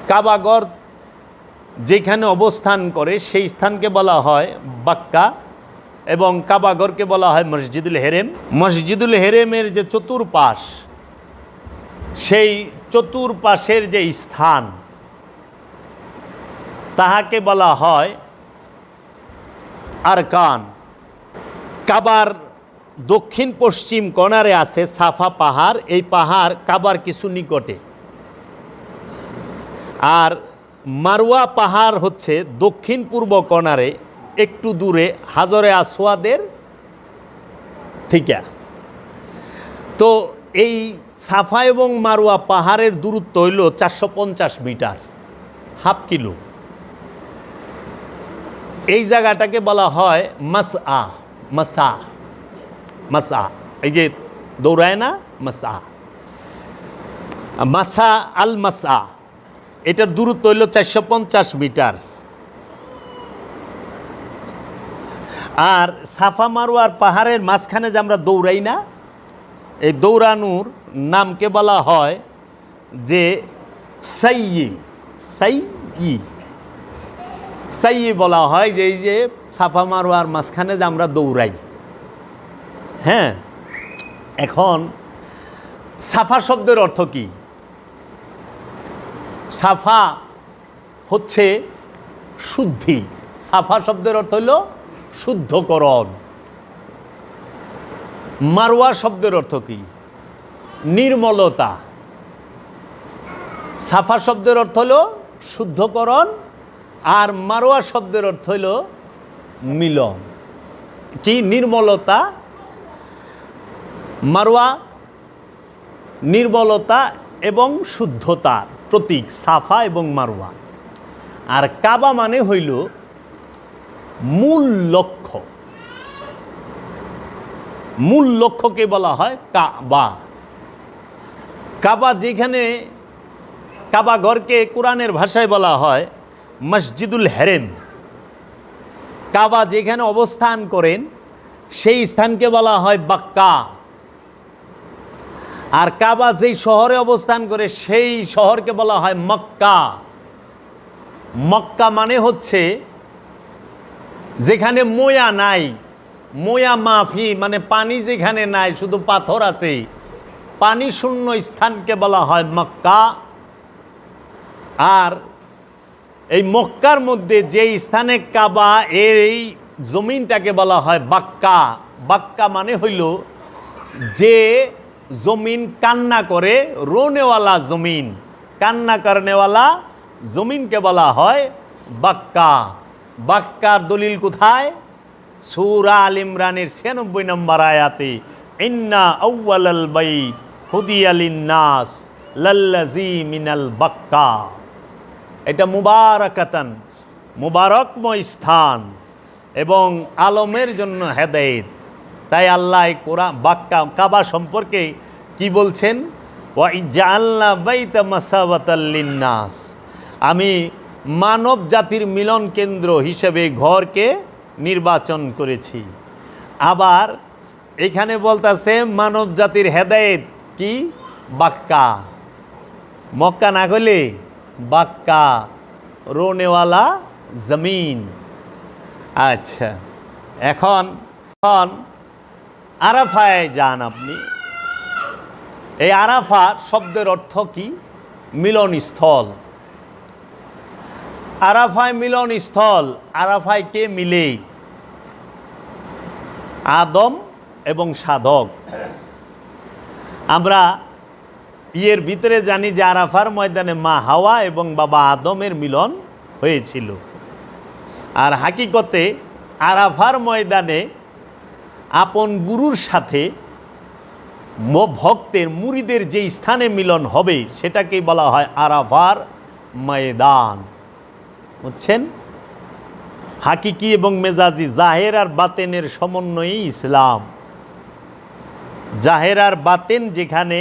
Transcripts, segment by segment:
কাবাগর যেখানে অবস্থান করে সেই স্থানকে বলা হয় বাক্কা এবং কাবাগরকে বলা হয় মসজিদুল হেরেম। মসজিদুল হেরেমের যে চতুর্পাশ, সেই চতুর্পাশের যে স্থান তাহাকে বলা হয় আরকান। কাবার দক্ষিণ পশ্চিম কর্নারে আছে সাফা পাহাড়। এই পাহাড় কাবার কিছু নিকটে, আর মারওয়া পাহাড় হচ্ছে দক্ষিণ পূর্ব কর্নারে একটু দূরে হাজরে আসওয়াদের থেকে। তো এই সাফা এবং মারওয়া পাহাড়ের দূরত্ব হইল 450 মিটার, হাফ কিলো। এই জায়গাটাকে বলা হয় মাসআ। মাসা মাসা, এই যে দৌড়ায় না, মাসা মাসা আল মাসা, এটার দূরত্ব হইল 450 মিটার। আর সাফা মারওয়ার পাহাড়ের মাঝখানে যে আমরা দৌড়াই না, এই দৌড়ানোর নামকে বলা হয় যে সাইয়ি। সাইয়ি সাইয়ি বলা হয় যে এই যে সাফা মারওয়ার মাঝখানে যে আমরা দৌড়াই। হ্যাঁ, এখন সাফা শব্দের অর্থ কি? সাফা হচ্ছে শুদ্ধি। সাফা শব্দের অর্থ হইল শুদ্ধকরণ। মারওয়া শব্দের অর্থ কি? নির্মলতা। সাফা শব্দের অর্থ হইল শুদ্ধকরণ, আর মারওয়া শব্দের অর্থ হইল মিলন। কি? নির্মলতা। মারওয়া নির্মলতা এবং শুদ্ধতার প্রতীক, সাফা এবং মারওয়া। আর কাবা মানে হইল মূল লক্ষ্য। মূল লক্ষ্যকে বলা হয় কাবা। কাবা যেখানে, কাবা ঘরকে কোরআনের ভাষায় বলা হয় মসজিদুল হেরেম। কাবা যেখানে অবস্থান করেন সেই স্থানকে বলা হয় বাক্কা। আর কাবা যেই শহরে অবস্থান করে সেই শহরকে বলা হয় মক্কা। মক্কা মানে হচ্ছে যেখানে মোয়া নাই, মোয়া মাফি, মানে পানি যেখানে নাই, শুধু পাথর আছে, পানি শূন্য স্থানকে বলা হয় মক্কা। আর এই মক্কার মধ্যে যে স্থানে কাবা, এই জমিনটাকে বলা হয় বাক্কা। বাক্কা মানে হইল যে জমিন কান্না করে, রোনেওয়ালা জমিন, কান্না করনেওয়ালা জমিনকে বলা হয় বাক্কা। বাক্কার দলিল কোথায়? সূরা আল ইমরানের 96 নম্বর আয়াতে, ইন্না আউয়ালাল বাইত হুদিয়া লিন্নাস লাল্লাযী মিনাল বাক্কা। এটা মুবারাকাতান, মুবারকময় স্থান এবং আলমের জন্য হেদায়েত। তাই আল্লাহ কোরআন বাক্কা কাবা সম্পর্কে কি বলছেন? ওয়া জাআলনা বাইতা মাসাবাতাল লিন্নাস, আমি মানব জাতির মিলন কেন্দ্র হিসেবে ঘরকে নির্বাচন করেছি। আবার এখানে বলতেছে মানব জাতির হেদায়েত কি? বাক্কা। মক্কা না গেলে বাক্কা, রোনেওয়ালা জমিন। আচ্ছা, এখন আরাফায় যান আপনি। এই আরাফা শব্দের অর্থ কি? মিলনস্থল। আরাফায় মিলনস্থল। আরাফায় কে মিলে? আদম এবং সাধক। আমরা ইয়ের ভিতরে জানি যে আরাফার ময়দানে মা হাওয়া এবং বাবা আদমের মিলন হয়েছিল। আর হাকিকতে আরাফার ময়দানে আপন গুরুর সাথে ভক্তের, মুরিদের যে স্থানে মিলন হবে সেটাকেই বলা হয় আরাফার ময়দান। বুঝছেন? হাকিকি এবং মেজাজি, জাহের আর বাতেনের সমন্বয়ই ইসলাম। জাহের আর বাতেন যেখানে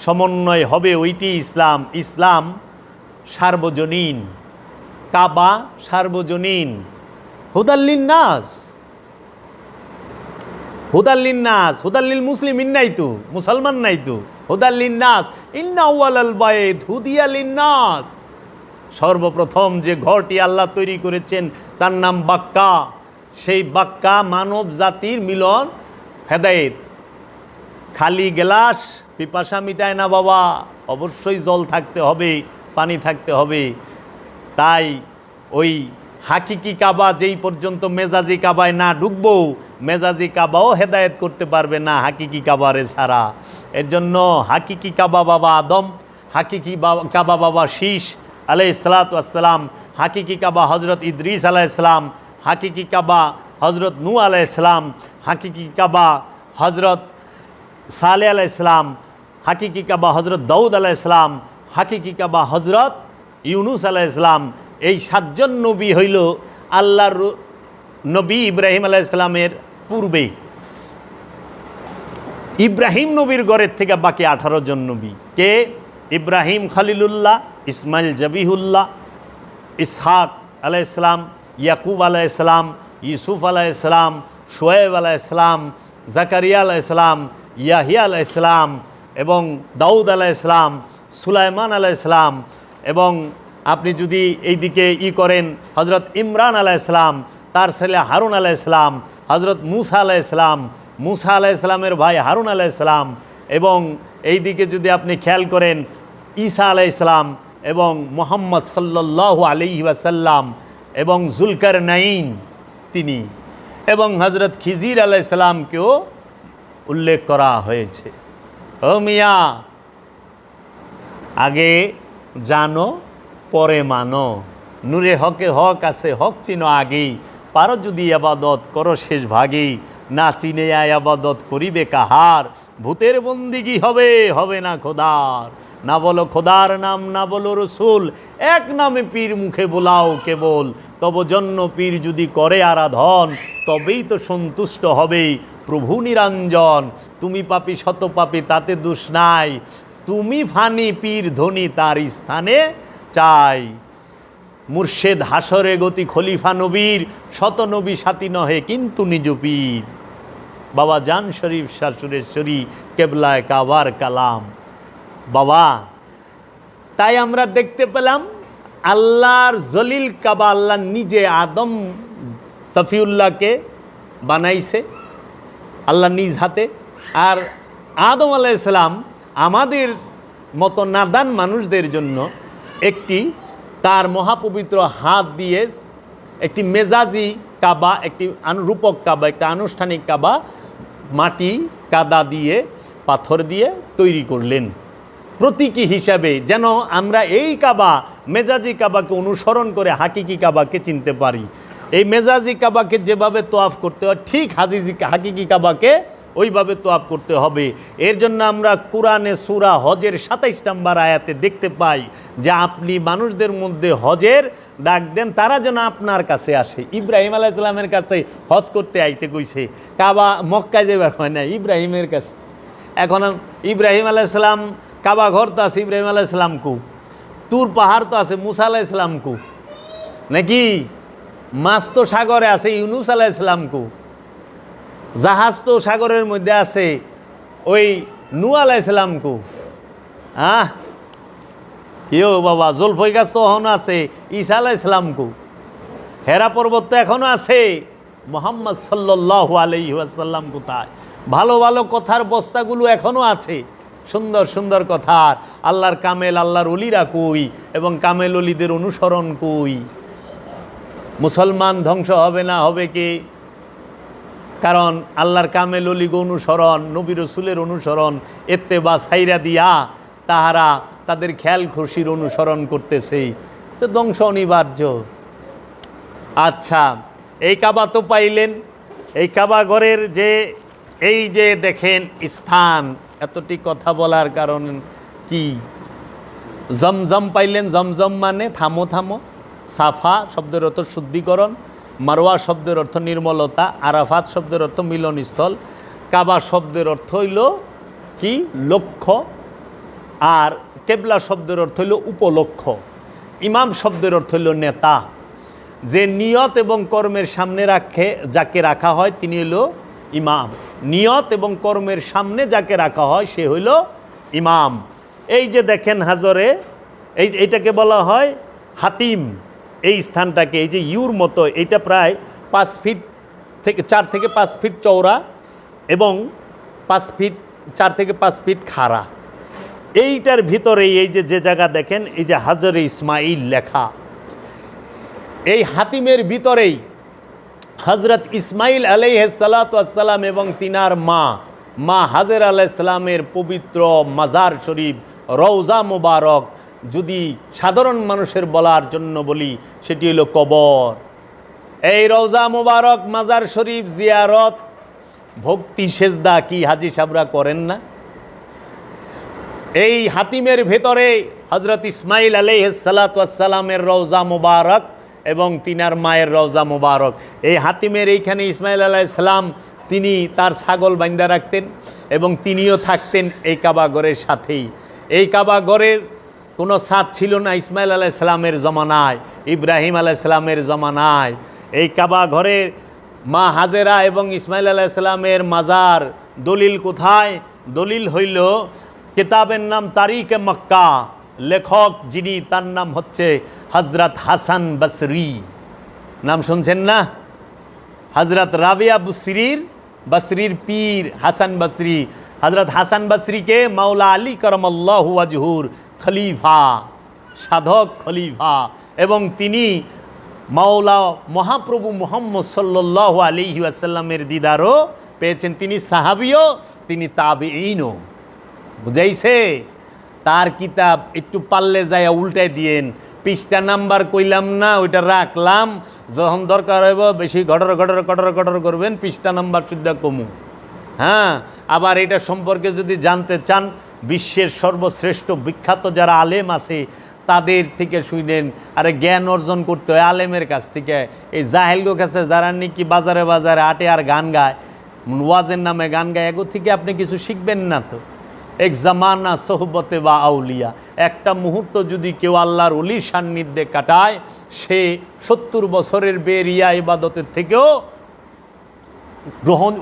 সমন্বয় হবে ওইটি ইসলাম। ইসলাম সার্বজনীন, কাবা সার্বজনীন। হুদাল্লিন নাস, হুদাল্লিন নাস, হুদাল্লিল মুসলিমিন নাই তো, মুসলমান নাই তো, হুদাল্লিন নাস, ইন্না আউয়ালাল বাইত হুদিয়া লিন নাস। সর্বপ্রথম যে ঘরটি আল্লাহ তৈরি করেছেন তার নাম বাক্কা। সেই বাক্কা মানব জাতির মিলন, হেদায়েত। খালি গ্লাস পিপাসা মিটায় না বাবা, অবশ্যই জল থাকতে হবে, পানি থাকতে হবে। তাই ওই হাকিকি কাবা যেই পর্যন্ত মেজাজি কাবায় না ঢুকবো, মেজাজি কাবাও হেদায়েত করতে পারবে না হাকিকি কাবারে ছাড়া। এর জন্য হাকিকি কাবা বাবা আদম, হাকিকি কাবা বাবা শীষ আলাইহিসসালাতু ওয়াসসালাম, হাকিকি কাবা হজরত ইদ্রিস আলাইহিসসালাম, হাকিকি কাবা হজরত নূহ আলাইহিসসালাম, হাকিকি কাবা হজরত সালেহ আলাইহিসসালাম, হাকিকি কাবা হজরত দাউদ আলাইহিসসালাম, হাকিকি কাবা হজরত ইউনুস আলাইহিসসালাম। এই 7 জন নবী হইল আল্লাহর নবী ইব্রাহিম আলাইহিসসালামের পূর্বে। ইব্রাহিম নবীর ঘরের থেকে বাকি 18 জন নবী কে? ইব্রাহিম খলিলুল্লাহ, ইসমাইল জবিহুল্লাহ, ইসহাক আলাইহিসসালাম, ইয়াকুব আলাইহিসসালাম, ইউসুফ আলাইহিসসালাম, শোয়েব আলাইহিসসালাম, জাকারিয়া আলাইহিসসালাম, ইয়াহিয়া আলাইহিসসালাম এবং দাউদ আলাইহিসসালাম, সুলাইমান আলাইহিসসালাম। এবং আপনি যদি এইদিকে করেন হজরত ইমরান আলাইহিসসালাম, তার ছেলে হারুন আলাইহিসসালাম, হজরত মুসা আলাইহিসসালাম, মুসা আলাইহিসসালামের ভাই হারুন আলাইহিসসালাম। এবং এইদিকে যদি আপনি খেয়াল করেন ঈসা আলাইহিসসালাম এবং মুহাম্মদ সাল্লাল্লাহু আলাইহি ওয়াসাল্লাম এবং যুলকারনাইন তিনি, এবং হজরত খিজির আলাইহিসসালামকেও উল্লেখ করা হয়েছে। ও মিয়া, আগে জানো পরে মানো, নূরে হকে হক আছে, হক চিনো আগেই, পারো যদি আবাদত করো শেষ ভাগেই, না চিনে আবাদত করিবে কাহার, ভূতের বন্দিগি হবে, হবে না খোদার। না বলো খোদার নাম, না বলো রসুল, এক নামে পীর মুখে বোলাও কেবল, তব জন্য পীর যদি করে আরাধন, তবেই তো সন্তুষ্ট হবে প্রভু নিরঞ্জন। তুমি পাপী শত পাপী তাতে দোষ নাই, তুমি ফানি পীর ধনী তার স্থানে চাই। মুর্শেদ হাসরে গতি খলিফা নবীর, শত নবী সাথী নহে কিন্তু নিজ পীর। বাবা জান শরীফ শাহ সুরেশ্বরী কেবলায় কাবার কালাম। বাবা, তাই আমরা দেখতে পেলাম আল্লাহর জলিল কাবা আল্লাহ নিজে আদম সফিউল্লাহকে বানাইছে আল্লাহ নিজ হাতে। আর আদম আলাইহিসসালাম আমাদের মতো নাদান মানুষদের জন্য একটি তার মহাপবিত্র হাত দিয়ে একটি মেজাজি কাবা, একটি রূপক কাবা, একটা আনুষ্ঠানিক কাবা মাটি কাদা দিয়ে পাথর দিয়ে তৈরি করলেন প্রতীকী হিসাবে, যেন আমরা এই কাবা মেজাজি কাবাকে অনুসরণ করে হাকিকি কাবাকে চিনতে পারি। এই মেজাজি কাবাকে যেভাবে তোয়াফ করতে হয়, ঠিক হাকিকি কাবাকে ওইভাবে তোয়াফ করতে হবে। এর জন্য আমরা কুরআনে সূরা হজের 27 নম্বর আয়াতে দেখতে পাই যে আপনি মানুষদের মধ্যে হজের ডাক দেন, তারা যেন আপনার কাছে আসে। ইব্রাহিম আলাইহিস সালামের কাছে হজ করতে আইতে কইছে, কাবা মক্কায় যাবার হয় না, ইব্রাহিমের কাছে। এখন ইব্রাহিম আলাইহিস সালাম, কাবা ঘর তো আছে ইব্রাহিম আলাইহিস সালাম কু, তুর পাহাড় তো আছে মুসা আলাইহিস সালাম কু, নাকি মাছ তো সাগরে আছে ইউনুস আলাইহিস সালাম কু, জাহাজ তো সাগরের মধ্যে আছে ওই নূহ আলাইহিস সালাম কু। কেউ বাবা জলফই গাছ তো এখনও আছে ঈসা আলাইহিস সালাম কু, হেরা পর্বত তো এখনও আছে মুহাম্মদ সাল্লাল্লাহু আলাইহি ওয়াসাল্লাম কোথায়। ভালো ভালো কথার বস্তাগুলো এখনও আছে, সুন্দর সুন্দর কথার। আল্লাহর কামেল, আল্লাহর অলিরা কই এবং কামেল অলিদের অনুসরণ কই। মুসলমান ধ্বংস হবে না, হবে কি? কারণ আল্লাহর কামেল অলিগ অনুসরণ, নবী রসুলের অনুসরণ, ইত্তেবা ছাইরা দিয়া তাহারা তাদের খেয়াল খুশির অনুসরণ করতেছে, তো ধ্বংস অনিবার্য। আচ্ছা, এই কাবা তো পাইলেন। এই কাবা ঘরের যে এই যে দেখেন স্থান, এতটি কথা বলার কারণ কি? জমজম পাইলেন, জমজম মানে থামো থামো। সাফা শব্দের অর্থ শুদ্ধিকরণ, মারওয়া শব্দের অর্থ নির্মলতা, আরাফাত শব্দের অর্থ মিলনস্থল, কাবা শব্দের অর্থ হইল কি? লক্ষ্য। আর কেবলা শব্দের অর্থ হইল উপলক্ষ্য। ইমাম শব্দের অর্থ হইল নেতা। যে নিয়ত এবং কর্মের সামনে যাকে রাখা হয় তিনি হইল ইমাম। নিয়ত এবং কর্মের সামনে যাকে রাখা হয় সে হইল ইমাম। এই যে দেখেন হাজরে, এইটাকে বলা হয় হাতিম এই স্থানটাকে, এই যে ইউর মতো, এটা প্রায় 5 ফিট থেকে 4 থেকে 5 ফিট চওড়া এবং 4 থেকে 5 ফিট খাড়া। এইটার ভিতরে এই যে জায়গা দেখেন, এই যে হাজরে ইসমাইল লেখা, এই হাতিমের ভিতরেই হজরত ইসমাইল আলাইহিসসালাম এবং তিনার মা হাজের আলাইহিসসালামের পবিত্র মাজার শরীফ, রওজা মুবারক, যদি সাধারণ মানুষের বলার জন্য বলি সেটি হলো কবর। এই রওজা মুবারক, মাজার শরীফ জিয়ারত, ভক্তি সেজদা কি হাজি সাহেবরা করেন না? এই হাতিমের ভেতরে হজরত ইসমাইল আলাইহিসসালামের রওজা মুবারক এবং তিনার মায়ের রওজা মুবারক। এই হাতিমের এইখানে ইসমাইল আলাইহিসসালাম তিনি তার ছাগল বান্ধা রাখতেন এবং তিনিও থাকতেন এই কাবাগরের সাথেই। এই কাবাগরের কোনো ছাদ ছিল না ইসমাইল আলাইহিসসালামের জমানায়, ইব্রাহিম আলাইহিসসালামের জমানায়। এই কাবাঘরের মা হাজেরা এবং ইসমাইল আলাইহিসসালামের মাজার। দলিল কোথায়? দলিল হইল কিতাবের নাম তারিখে মক্কা, লেখক যিনি তার নাম হচ্ছে হজরত হাসান বসরি। নাম শুনছেন না? হজরত রাবিয়া বসরির পীর হাসান বসরি। হজরত হাসান বসরিকে মাওলা আলী করমল্লাহু ওয়াজহুর খলিফা, সাধক খলিফা, এবং তিনি মাওলা মহাপ্রভু মুহাম্মদ সাল্লাল্লাহু আলাইহি ওয়াসাল্লামের দিদারও পেয়েছেন। তিনি সাহাবিও, তিনি তাবেঈনও। বুঝাইছে? তার কিতাব একটু পারলে যায় উল্টাই দিয়েন, পৃষ্ঠা নাম্বার কইলাম না, ওইটা রাখলাম, যখন দরকার হইব বেশি ঘটর করবেন, পৃষ্ঠা নাম্বার শুদ্ধ কমু। হ্যাঁ, আবার এটা সম্পর্কে যদি জানতে চান, বিশ্বের সর্বশ্রেষ্ঠ বিখ্যাত যারা আলেম আছে তাদের থেকে শুনেন। আরে জ্ঞান অর্জন করতে হয় আলেমের কাছ থেকে। এই জাহেলগো কাছে যারা নাকি বাজারে আটে আর গান গায়, ওয়াজের নামে গান গায়, এগো থেকে আপনি কিছু শিখবেন না। তো এক জামানা সোহবতে বা আউলিয়া, একটা মুহূর্ত যদি কেউ আল্লাহর ওলির সান্নিধ্যে কাটায়, সে 70 বছরের বেরিয়া ইবাদতের থেকেও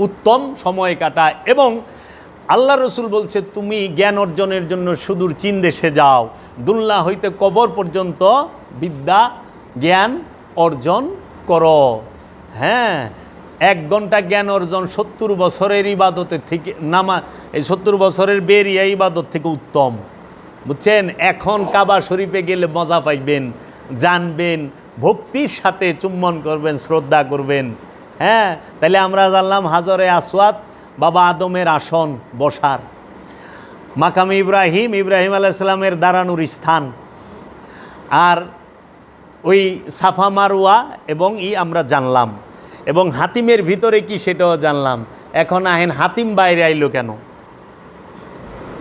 উত্তম সময় কাটায়। এবং আল্লাহ রসুল বলছে, তুমি জ্ঞান অর্জনের জন্য সুদূর চীন দেশে যাও, দুনিয়া হইতে কবর পর্যন্ত বিদ্যা জ্ঞান অর্জন করো। হ্যাঁ, 1 ঘন্টা জ্ঞান অর্জন 70 বছরের ইবাদতের থেকে এই 70 বছরের বেরিয়া ইবাদত থেকে উত্তম। বুঝছেন? এখন কাবা শরীফে গেলে মজা পাইবেন, জানবেন, ভক্তির সাথে চুম্বন করবেন, শ্রদ্ধা করবেন। হ্যাঁ, তাহলে আমরা জানলাম হাজরে আসওয়াদ বাবা আদমের আসন বসার, মাকামে ইব্রাহিম আলাইহিসসালামের দাঁড়ানোর স্থান, আর ওই সাফা মারওয়া এবং আমরা জানলাম, এবং হাতিমের ভিতরে কি সেটাও জানলাম। এখন আহেন হাতিম বাইরে আইলো কেন?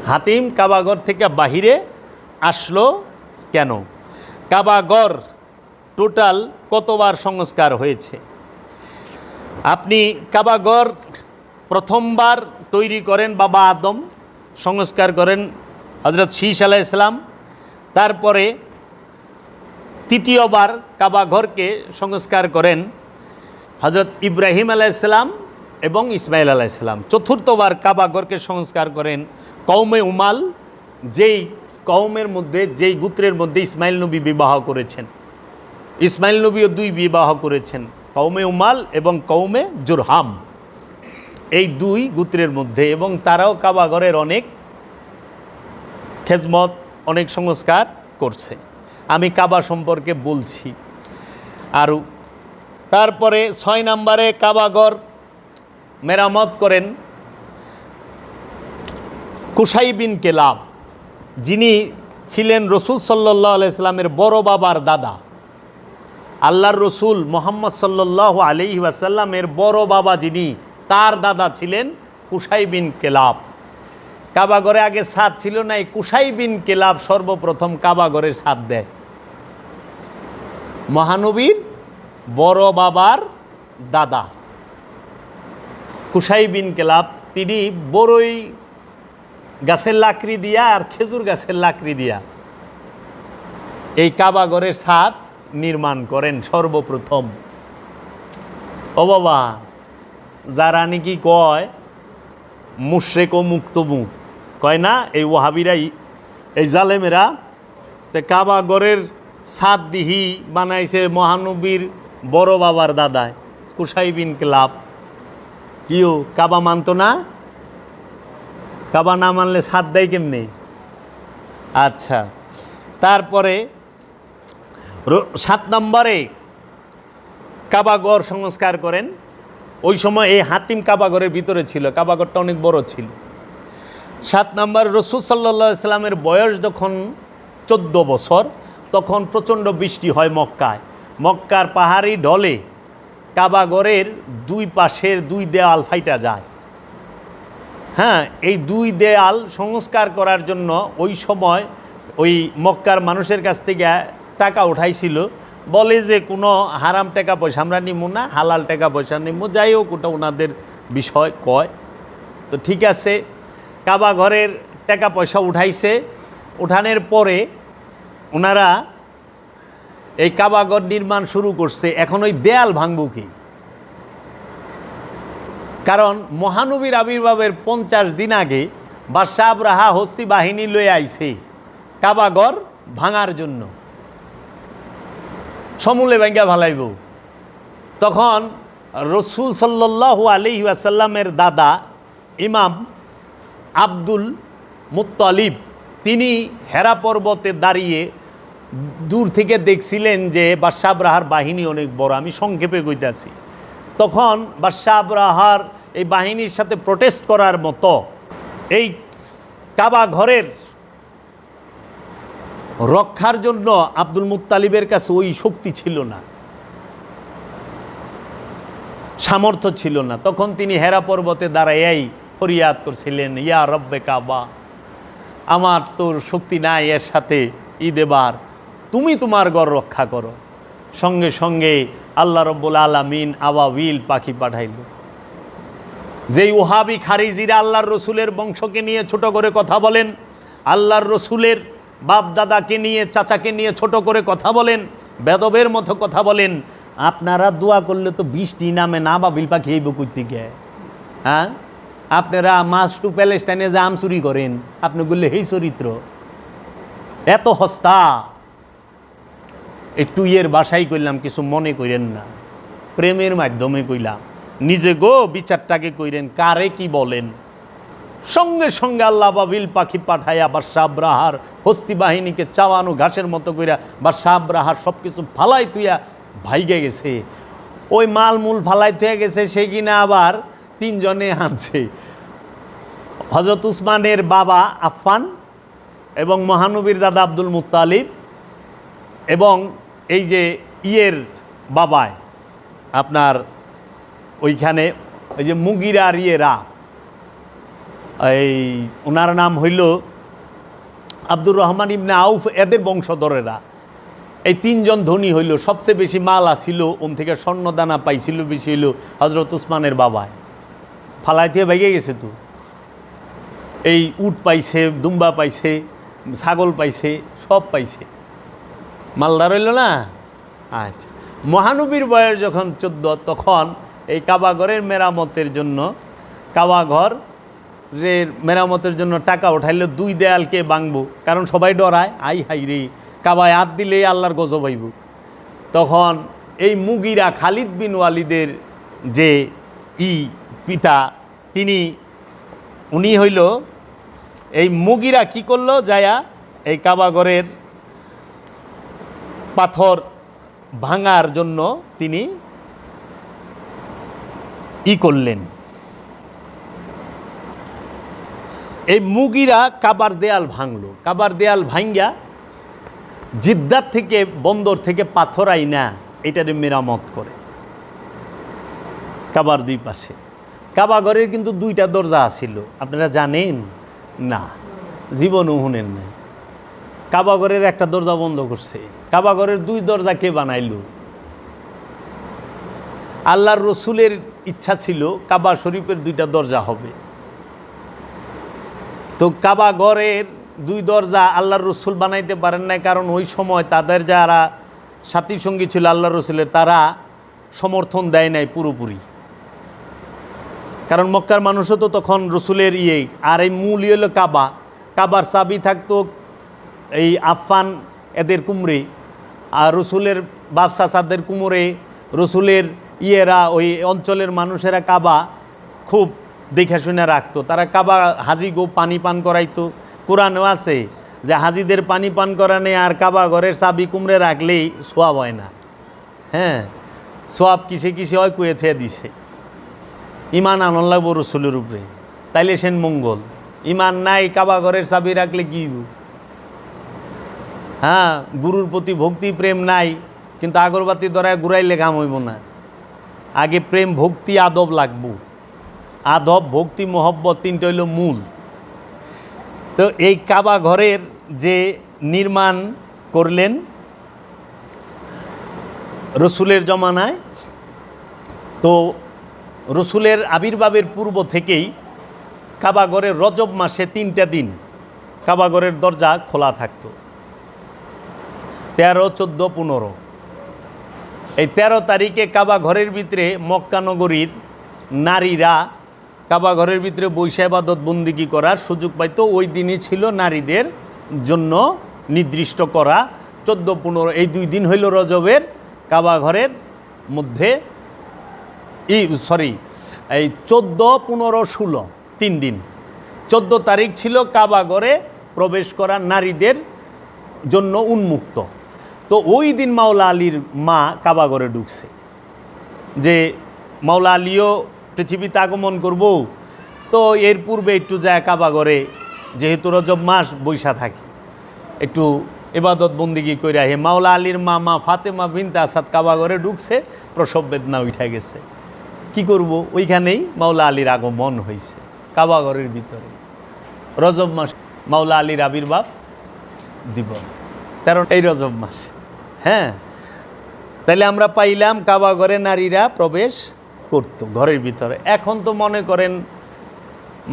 হাতিম কাবাগর থেকে বাহিরে আসলো কেন? কাবাগর টোটাল কতবার সংস্কার হয়েছে? আপনি কাবাগর প্রথমবার তৈরি করেন বাবা আদম, সংস্কার করেন হজরত শীশ আলাইহিসসালাম। তারপরে তৃতীয়বার কাবাঘরকে সংস্কার করেন হজরত ইব্রাহিম আলাইহিসসালাম এবং ইসমাইল আলাইহিসসালাম। চতুর্থবার কাবাঘরকে সংস্কার করেন কওমে উমাল, যেই কওমের মধ্যে, যেই গোত্রের মধ্যে ইসমাইল নবী বিবাহ করেছেন। ইসমাইল নবীও 2 বিবাহ করেছেন, কওমে উমাল এবং কওমে জুরহাম, এই 2 গোত্রের মধ্যে। এবং তারাও কাবাঘরের অনেক খেজমত, অনেক সংস্কার করছে। আমি কাবা সম্পর্কে বলছি আরও। তারপরে 6 নম্বরে কাবাঘর মেরামত করেন কুসাই বিন কেলাব, যিনি ছিলেন রসুল সাল্লাল্লাহু আলাইহি ওয়াসাল্লামের বড় বাবার দাদা। আল্লাহর রসুল মুহাম্মদ সাল্লাল্লাহু আলাইহি ওয়াসাল্লামের বড় বাবা যিনি, তার দাদা ছিলেন কুসাই বিন কেলাব। কাবাঘরে আগে ছাদ ছিল না, এই কুসাই বিন কেলাব সর্বপ্রথম কাবাঘরের ছাদ দেয়। মহানবীর বড় বাবার দাদা কুসাই বিন কেলাব, তিনি বড়ই গাছের লাকড়ি দিয়া আর খেজুর গাছের লাকড়ি দিয়া এই কাবাঘরের ছাদ নির্মাণ করেন সর্বপ্রথম। ও বাবা, যারা নাকি কয় মুশরিক ও মুক্তমুখ কয় না, এই ওয়াহাবিরা, এই জালেমেরা, তে কাবাঘরের সাদ দিহি বানাইছে মহানবীর বড় বাবার দাদায় কুসাই বিন ক্লাব। কিও কাবা মানতো না? কাবা না মানলে সাদ দেয় কেমনে? আচ্ছা, তারপরে 7 নম্বরে কাবাগর সংস্কার করেন। ওই সময় এই হাতিম কাবাগরের ভিতরে ছিল, কাবাগরটা অনেক বড় ছিল। 7 নম্বর, রসুল সাল্লাল্লাহু আলাইহি সাল্লামের বয়স যখন 14 বছর, তখন প্রচণ্ড বৃষ্টি হয় মক্কায়। মক্কার পাহাড়ি ঢলে কাবাগরের 2 পাশের 2 দেয়াল ফাইটা যায়। হ্যাঁ, এই 2 দেয়াল সংস্কার করার জন্য ওই সময় ওই মক্কার মানুষের কাছ থেকে টাকা উঠাইছিল। বলে যে কোনো হারাম টাকা পয়সা আমরা নিমু না, হালাল টাকা পয়সা নিমু। যাই হোক, ওটা ওনাদের বিষয় কয়। তো ঠিক আছে, কাবা ঘরের টাকা পয়সা উঠাইছে। উঠানোর পরে ওনারা এই কাবাঘর নির্মাণ শুরু করছে। এখন ওই দেয়াল ভাঙব কি? কারণ মহানবীর আবির্ভাবের 50 দিন আগে বাদশাহ আবরাহা হস্তি বাহিনী লয়ে আইছে কাবাঘর ভাঙার জন্য, সমূলে ভাঙ্গা ভালাইব। তখন রসুল সাল্লাল্লাহু আলাইহি ওয়াসাল্লামের দাদা ইমাম আব্দুল মুত্তালিব তিনি হেরা পর্বতে দাঁড়িয়ে দূর থেকে দেখছিলেন যে বাদশাহ আবরাহার বাহিনী অনেক বড়। আমি সংক্ষেপে কইতাছি। তখন বাদশাহ আবরাহার এই বাহিনীর সাথে প্রোটেস্ট করার মতো এই কাবা ঘরের রক্ষার জন্য আব্দুল মুত্তালিবের কাছে ওই শক্তি ছিল না, সামর্থ্য ছিল না। তখন তিনি হেরা পর্বতে দাঁড়াইয়াই ফরিয়াদ করছিলেন, ইয়া রব্বে কাবা, আমার তোর শক্তি নাই এর সাথে দেবার, তুমি তোমার ঘর রক্ষা করো। সঙ্গে সঙ্গে আল্লাহ রব্বুল আলামিন আবাবিল পাখি পাঠাইল। যেই ওহাবি খারিজিরা আল্লাহর রসুলের বংশকে নিয়ে ছোট করে কথা বলেন, আল্লাহর রসুলের বাপ দাদাকে নিয়ে চাচাকে নিয়ে ছোট করে কথা বলেন, বেদবের মতো কথা বলেন, আপনারা দোয়া করলে তো বৃষ্টি নামে না, আবাবিল পাখি এই বকুইতে গে। হ্যাঁ, আপনারা মাস টু প্যালেস্টাইনে যে আম চুরি করেন, আপনি বললে এই চরিত্র এত হস্তা। একটু বাসাই কইলাম, কিছু মনে করেন না, প্রেমের মাধ্যমে কইলাম। নিজে গো বিচারটাকে কইরেন, কারে কি বলেন। সঙ্গে সঙ্গে আল্লাহ আবাবিল পাখি পাঠাইয়া বাদশাহ আবরাহার হস্তি বাহিনীকে চাওয়ানো ঘাসের মতো কইরা বাদশাহ আবরাহার সব কিছু ফালাই তুইয়া ভাইগে গেছে। ওই মাল মূল ফালাই তুইয়া গেছে, সে কিনা আবার 3 জনে আনছে। হযরত উসমানের বাবা আফফান এবং মহানবীর দাদা আব্দুল মুত্তালিব এবং এই যে বাবায় আপনার ওইখানে ওই যে মুগিরার এই ওনার নাম হইল আব্দুর রহমান ইবনে আউফ, এদের বংশধরেরা এই 3 জন ধনী হইল। সবচেয়ে বেশি মাল আসিল, ওন থেকে স্বর্ণদানা পাইছিল বেশি হইল হযরত উসমানের বাবায়। ফালাইতে ভেঙে গেছে তো, এই উট পাইছে, দুম্বা পাইছে, ছাগল পাইছে, সব পাইছে, মালদার হইল না। আচ্ছা, মহানবীর বয়স যখন 14, তখন এই কাবাঘরের মেরামতের জন্য কাবাঘরের মেরামতের জন্য টাকা উঠাইল। 2 দেয়ালকে ভাঙবো, কারণ সবাই ডরায়, আই হাই রে কাবায় হাত দিলেই আল্লাহর গজব হইব। তখন এই মুগিরা খালিদ বিন ওয়ালিদের যে পিতা, উনি হইল এই মুগিরা কি করলো, যায়া এই কাবাঘরের পাথর ভাঙার জন্য তিনি করলেন। এই মুগিরা কাবার দেয়াল ভাঙলো। কাবার দেয়াল ভাঙ্গা জিদ্দার থেকে, বন্দর থেকে পাথর আইনা এটারে মেরামত করে। কাবার 2 পাশে কাবাঘরের কিন্তু 2টা দরজা আছিল, আপনারা জানেন না? জীবনও শুনেন না। কাবাঘরের একটা দরজা বন্ধ করছে। কাবাঘরের 2 দরজা কে বানাইল? আল্লাহর রসুলের ইচ্ছা ছিল কাবা শরীফের 2টা দরজা হবে। তো কাবাঘরের 2 দরজা আল্লাহর রসুল বানাইতে পারেন না, কারণ ওই সময় তাদের যারা সাথী সঙ্গী ছিল আল্লাহর রসুলের, তারা সমর্থন দেয় নাই পুরোপুরি। কারণ মক্কার মানুষও তো তখন রসুলের আর এই মূল হলো কাবার চাবি থাকতো এই আফফান এদের কুমড়ে, আর রসুলের বাপ চাচাদের কুমোরে রসুলের ইয়েরা ওই অঞ্চলের মানুষেরা কাবা খুব দেখে শুনে রাখতো। তারা কাবা হাজি গো পানি পান করাইতো। কোরআনেও আছে যে হাজিদের পানি পান করানে আর কাবা ঘরের চাবি কুমড়ে রাখলেই সোয়াব হয় না। হ্যাঁ, সোয়াব কিসে কিসে হয় কুয়ে থুয়ে দিছে। ইমান আনন্দ লাগবো রসুলের উপরে, তাইলে সেন মঙ্গল। ইমান নাই, কাবা ঘরের চাবি রাখলে কি? হ্যাঁ, গুরুর প্রতি ভক্তি প্রেম নাই, কিন্তু আগরবাতি ধরায় ঘুরাইলে কাম হইব না। আগে প্রেম ভক্তি আদব লাগবো। আদব ভক্তি মহব্বত তিনটা হইল মূল। তো এই কাবা ঘরের যে নির্মাণ করলেন রসুলের জমানায়, তো রসুলের আবির্ভাবের পূর্ব থেকেই কাবা ঘরের রজব মাসে 3টা দিন কাবা ঘরের দরজা খোলা থাকতো। 13, 14, 15। এই 13 তারিখে কাবা ঘরের ভিতরে মক্কা নগরীর নারীরা কাবা ঘরের ভিতরে বৈশা ইবাদত বন্দিগি করার সুযোগ পাইতো। ওই দিনই ছিল নারীদের জন্য নির্দিষ্ট করা। 14, 15 এই 2 দিন হইল রজবের কাবা ঘরের মধ্যে। এই 14, 15, 16 3 দিন। 14 তারিখ ছিল কাবা ঘরে প্রবেশ করা নারীদের জন্য উন্মুক্ত। তো ওই দিন মাওলা আলীর মা কাবা ঘরে ঢুকছে, যে মাওলা আলীও পৃথিবীতে আগমন করব, তো এর পূর্বে একটু যায় কাবা ঘরে, যেহেতু রজব মাস বৈশা থাকে, একটু ইবাদত বন্দিগি কইরা হে। মাওলা আলীর মা ফাতেমা বিনতে আসাদ কাবা ঘরে ঢুকছে, প্রসব বেদনা উঠা গেছে। কি করব, ওইখানেই মাওলা আলীর আগমন হয়েছে কাবা ঘরের ভিতরে। রজব মাস মাওলা আলীর আবির্ভাব দিবস, 13 এই রজব মাস। হ্যাঁ, তাহলে আমরা পাইলাম কাবা ঘরে নারীরা প্রবেশ করত ঘরের ভিতরে। এখন তো মনে করেন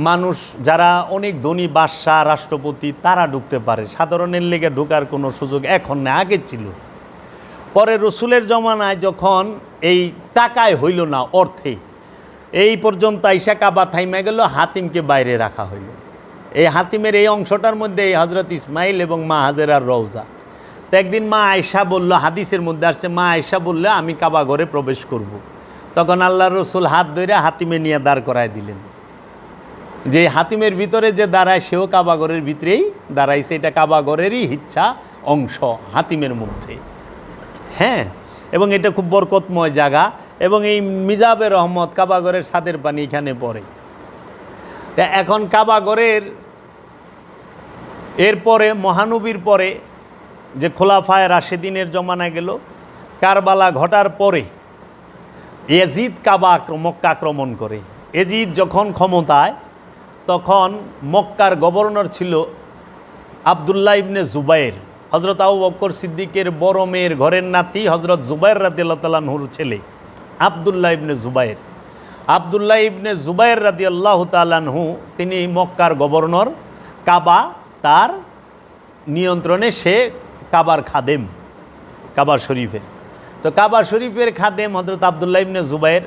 মানুষ যারা অনেক ধনী বাদশাহ রাষ্ট্রপতি তারা ঢুকতে পারে, সাধারণের লেগে ঢোকার কোনো সুযোগ এখন না, আগে ছিল। পরে রসুলের জমানায় যখন এই টাকায় হইল না, অর্থে, এই পর্যন্ত আইসা কাবা থাইমা গেল, হাতিমকে বাইরে রাখা হইল। এই হাতিমের এই অংশটার মধ্যে এই হজরত ইসমাইল এবং মা হাজেরার রওজা। তো একদিন মা আয়েশা বলল, হাদিসের মধ্যে আসছে, মা আয়েশা বলল আমি কাবা ঘরে প্রবেশ করব। তখন আল্লাহর রসুল হাত ধরে হাতিমে নিয়ে দাঁড় করায় দিলেন। যে হাতিমের ভিতরে যে দাঁড়ায় সেও কাবা ঘরের ভিতরেই দাঁড়াইছে। এটা কাবা ঘরেরই ইচ্ছা অংশ হাতিমের মধ্যে। হ্যাঁ, এবং এটা খুব বরকতময় জায়গা, এবং এই মিজাবে রহমত কাবা ঘরের ছাদের পানি এখানে পড়ে। তা এখন কাবা ঘরের এরপরে মহানবীর পরে যে খোলাফায়ে রাশেদিনের জমানা গেল, কারবালা ঘটার পরে এজিদ মক্কা আক্রমণ করে। এজিদ যখন ক্ষমতায়, তখন মক্কার গভর্নর ছিল আবদুল্লাহ ইবনে জুবাইর, হজরত আবু বকর সিদ্দিকের বড় মেয়ের ঘরের নাতি হজরত জুবাইর রাদিয়াল্লাহু তাআলা আনহুর ছেলে আবদুল্লাহ ইবনে জুবাইর। আবদুল্লাহ ইবনে জুবাইর রাদিয়াল্লাহু তাআলা আনহু তিনি মক্কার গভর্নর। কাবা তার নিয়ন্ত্রণে, সে কাবার খাদেম, কাবা শরীফের। তো কাবা শরীফের খাদেম হজরত আবদুল্লাহ ইবনে জুবাইর।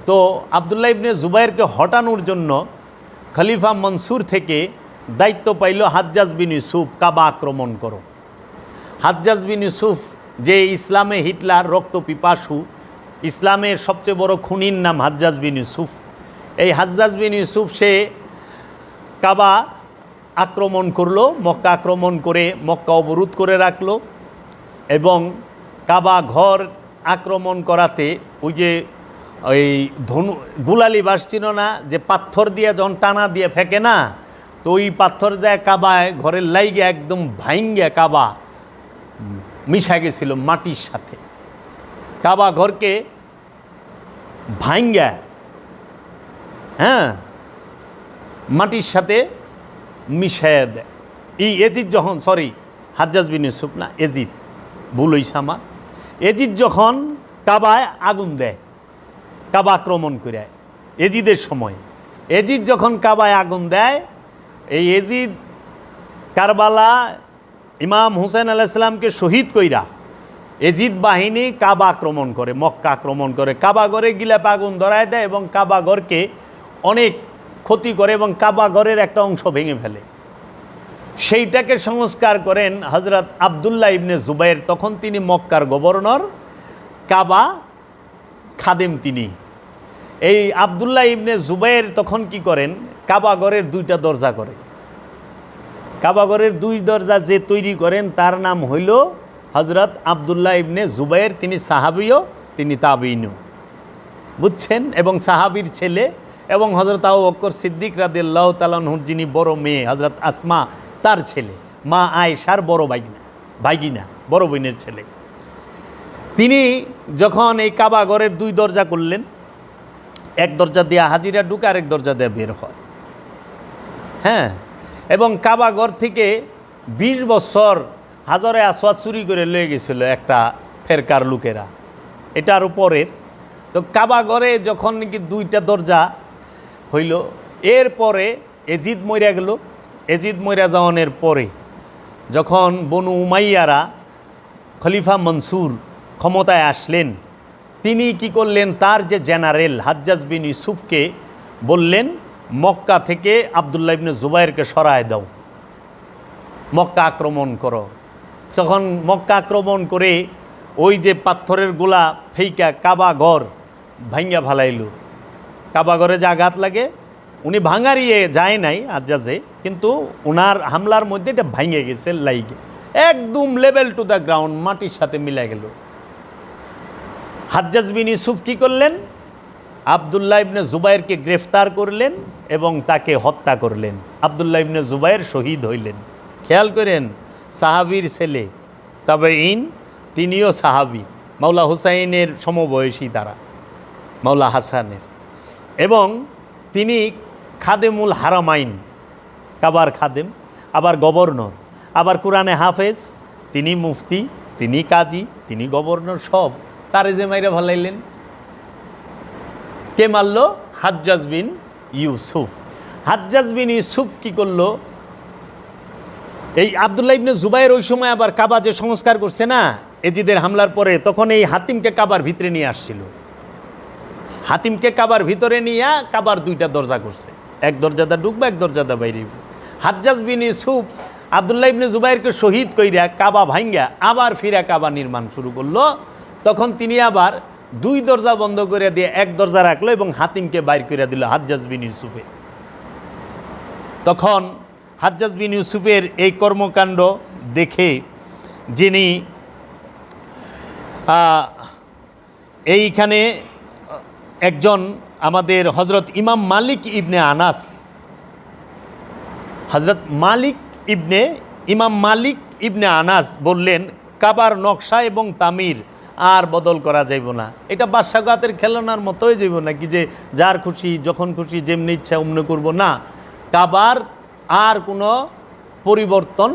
তো আবদুল্লাহ ইবনে জুবাইরকে হটানোর জন্য খলিফা মনসুর থেকে দায়িত্ব পাইল হাজ্জাজ বিন ইউসুফ, কাবা আক্রমণ করো। হাজ্জাজ বিন ইউসুফ, যে ইসলামে হিটলার রক্ত পিপাসু, ইসলামের সবচেয়ে বড় খুনির নাম হাজ্জাজ বিন ইউসুফ। এই হাজ্জাজ বিন ইউসুফ সে কাবা আক্রমণ করলো, মক্কা আক্রমণ করে মক্কা অবরোধ করে রাখলো। এবং কাবা ঘর আক্রমণ করাতে ওই যে ওই গুলালি বাস ছিল না, যে পাথর দিয়ে যখন টানা দিয়ে ফেঁকে না, তো ওই পাথর যায় কাবায় ঘরের লাইগে একদম ভাইঙ্গা কাবা মিশা গেছিল মাটির সাথে। কাবা ঘরকে ভাইঙ্গা, হ্যাঁ, মাটির সাথে মিশাইয়া দেয়। এই এজিদ যখন, হাজ্জাজ বিন ইউসুফ না, এজিদ, ভুল হইছে আমার। এজিদ যখন কাবায় আগুন দেয়, কাবা আক্রমণ করে এজিদের সময়, এজিদ যখন কাবায় আগুন দেয়, এই এজিদ কারবালা ইমাম হুসেন আলাইহিস সালামকে শহীদ কইরা এজিদ বাহিনী কাবা আক্রমণ করে, মক্কা আক্রমণ করে, কাবা ঘরে গিলাপ আগুন ধরায় দেয় এবং কাবা ঘরকে অনেক ক্ষতি করে এবং কাবা ঘরের একটা অংশ ভেঙে ফেলে। সেইটাকে সংস্কার করেন হজরত আবদুল্লাহ ইবনে জুবাইর, তখন তিনি মক্কার গভর্নর, কাবা খাদেম তিনি। এই আবদুল্লাহ ইবনে জুবাইর তখন কি করেন, কাবাগরের 2টা দরজা করে। কাবাগরের 2 দরজা যে তৈরি করেন তার নাম হইল হজরত আবদুল্লাহ ইবনে জুবাইর। তিনি সাহাবিও, তিনি তাবিইনও, বুঝছেন, এবং সাহাবীর ছেলে, এবং হজরত আবু বকর সিদ্দিক রাদিয়াল্লাহু তাআলা আনহু যিনি বড় মেয়ে হজরত আসমা তার ছেলে, মা আয়েশার বড় ভাগিনা বড় বোনের ছেলে। তিনি যখন এই কাবাগরের 2 দরজা করলেন, এক দরজা দিয়ে হাজিরা ঢুকে, আরেক দরজা দিয়ে বের হয়। হ্যাঁ, এবং কাবাগর থেকে 20 বছর হাজরে আসওয়াদ চুরি করে লয়ে গেছিল একটা ফেরকার লোকেরা, এটার উপরের। তো কাবাগরে যখন নাকি 2টা দরজা হইল, এরপরে এজিদ মইরা গেল। এজিদ মইরা যাওয়ানোর পরে যখন বনু উমাইয়ারা, খলিফা মনসুর ক্ষমতায় আসলেন, তিনি কি করলেন, তার যে জেনারেল হাজ্জাজ বিন ইউসুফকে বললেন, মক্কা থেকে আবদুল্লাহ ইবনে জুবাইরকে সরায় দাও, মক্কা আক্রমণ করো। তখন মক্কা আক্রমণ করে ওই যে পাথরের গোলা ফেইকা কাবাঘর ভাঙ্গা ফালাইল। কাবাঘরে যে আঘাত লাগে, উনি ভাঙারিয়ে যায় নাই হাজ্জাজে, কিন্তু ওনার হামলার মধ্যে এটা ভাঙে গেছে, লাইগে একদম লেভেল টু দ্য গ্রাউন্ড, মাটির সাথে মিলে গেল। হাজ্জাজ বিন ইউসুফ কী করলেন, আবদুল্লাহ ইবনে জুবাইরকে গ্রেফতার করলেন এবং তাকে হত্যা করলেন। আবদুল্লাহ ইবনে জুবাইর শহীদ হইলেন। খেয়াল করেন, সাহাবীর ছেলে, তাবেঈন, তিনিও সাহাবী, মাওলা হুসাইনের সমবয়সী তারা, মাওলা হাসানের, এবং তিনি খাদেমুল হারামাইন, কাবার খাদেম, আবার গভর্নর, আবার কোরআনে হাফেজ, তিনি মুফতি, তিনি কাজী, তিনি গভর্নর, সব তারে যে মাইরা ভালাইলেন। কে মারল? হাজ্জাজ বিন ইউসুফ। হাজ্জাজ বিন ইউসুফ কি করলো, এই আবদুল্লাহ ইবনে জুবাইর ওই সময় আবার কাবা যে সংস্কার করছে না এজিদের হামলার পরে, তখন এই হাতিমকে কাবার ভিতরে নিয়ে আসছিল। হাতিমকে কাবার ভিতরে নিয়ে কাবার 2টা দরজা করছে, এক দরজাদা ঢুকবে, এক দরজাদা বাইরে। হাজ্জাজ বিন ইউসুফ আবদুল্লাহ ইবনে জুবাইরকে শহীদ কইরা কাবা ভাঙ্গা আবার ফিরা কাবা নির্মাণ শুরু করলো। তখন তিনি আবার 2 দরজা বন্ধ করে দিয়ে এক দরজা রাখলো এবং হাতিমকে বাইর করে দিল হাজ্জাজ বিন ইউসুফে। তখন হাজ্জাজ বিন ইউসুফের এই কর্মকাণ্ড দেখে যিনি এইখানে একজন আমাদের হজরত ইমাম মালিক ইবনে আনাস, হজরত ইমাম মালিক ইবনে আনাস বললেন, কাবার নকশা এবং তামির আর বদল করা যাইব না। এটা বাদশাগাতের খেলনার মতোই যাইব না, কি যে যার খুশি যখন খুশি যেমনি ইচ্ছা অমনি করব না। কাবার আর কোনো পরিবর্তন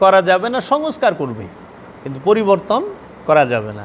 করা যাবে না, সংস্কার করবে কিন্তু পরিবর্তন করা যাবে না।